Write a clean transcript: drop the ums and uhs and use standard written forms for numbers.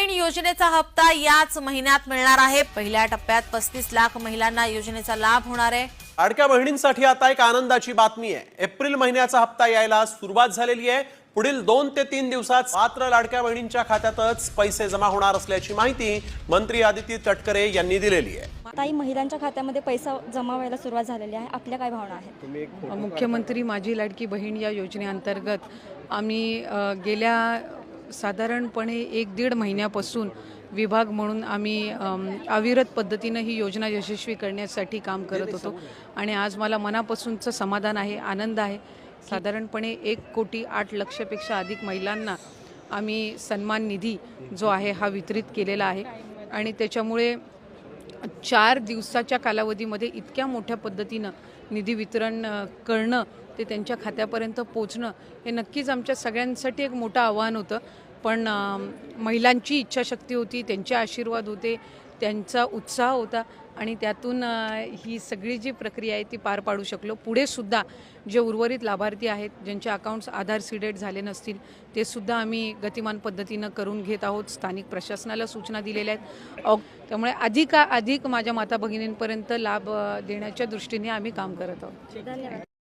बहीण योजनेचा हप्ता याच महिन्यात मिळणार आहे। पहिल्या टप्प्यात 35 लाख महिलांना योजनेचा लाभ होणार आहे। लाडक्या बहिणींसाठी आता एक आनंदाची बातमी आहे। एप्रिल महिन्याचा हप्ता यायला सुरुवात झालेली आहे। पुढील 2 ते 3 दिवसात मात्र लाडक्या बहिणींच्या खात्यातच पैसे जमा होणार असल्याची माहिती मंत्री आदिती तटकरे यांनी दिलेली आहे। ताई, महिलांच्या खात्यामध्ये पैसा जमा व्हायला सुरुवात झालेली आहे, आपल्या काय भावना आहेत? मुख्यमंत्री माझी लाडकी बहीण या योजनेअंतर्गत आम्ही गेल्या साधारणपणे 1-1.5 महिन्यापासून विभाग म्हणून आम्ही अविरत पद्धतीने ही योजना यशस्वी करण्यासाठी काम करत होतो आणि आज मला मनापासूनचं समाधान आहे, आनंद आहे। साधारणपणे 1,08,00,000पेक्षा अधिक महिलांना आम्ही सन्मान निधी जो आहे हा वितरित केलेला आहे आणि त्याच्यामुळे 4 दिवसाच्या कालावधीमध्ये इतक्या मोठ्या पद्धतीनं निधी वितरण करणं, ते त्यांच्या खात्यापर्यंत पोचणं हे नक्कीच आमच्या सगळ्यांसाठी एक मोठं आव्हान होतं। पण महिलांची इच्छाशक्ती होती, त्यांचे आशीर्वाद होते, त्यांचा उत्साह होता आणि त्यातून ही सगळी जी प्रक्रिया आहे ती पार पाडू शकलो। पुढे सुद्धा जे उर्वरित लाभार्थी आहेत, ज्यांचे अकाउंट्स आधार सीडेड झाले नसतील, ते सुद्धा आम्ही गतिमान पद्धतीनं करून घेत आहोत। स्थानिक प्रशासनाला सूचना दिलेल्या आहेत। त्यामुळे अधिक माझ्या माता भगिनींपर्यंत लाभ देण्याच्या दृष्टीने आम्ही काम करत आहोत। धन्यवाद।